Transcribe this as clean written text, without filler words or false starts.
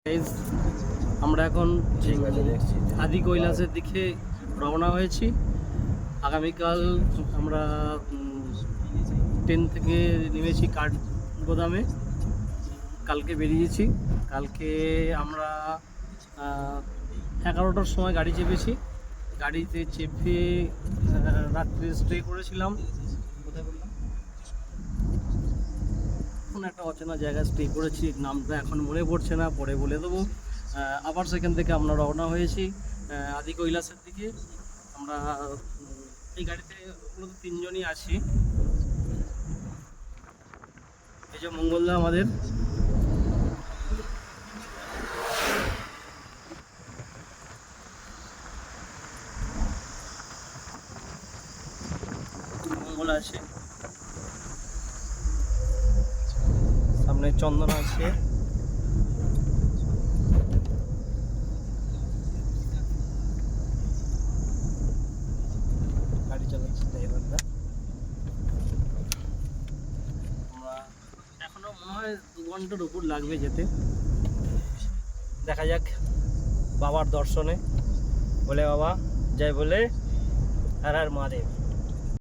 Guys, আমরা এখন আদি কৈলাসের দিকে রওনা হয়েছি। আগামীকাল আমরা ট্রেন থেকে নেমেছি কাঠগোদামে। কালকে বেরিয়েছি। কালকে আমরা 11টার সময় গাড়ি চেপেছি। গাড়িতে চেপে রাত্রে স্টে করেছিলাম। কোথায় বললাম? একটা অচেনা জায়গায় স্টে করেছি, নামটা এখন মনে পড়ছে না, পরে বলে দেবো। আবার সেখান থেকে আমরা রওনা হয়েছি আদি কৈলাসের দিকে। আমরা এই গাড়িতে মূলত 3 জনই আছি। এই যে মঙ্গলদা আমাদের, মঙ্গল আছে, সামনে চন্দন আছে, গাড়ি চালাচ্ছে ড্রাইভাররা। আমরা এখনো মনে হয় 2 ঘন্টার উপর লাগবে যেতে। দেখা যাক বাবার দর্শনে। বলে বাবা জয় বলে, হর হর মহাদেব।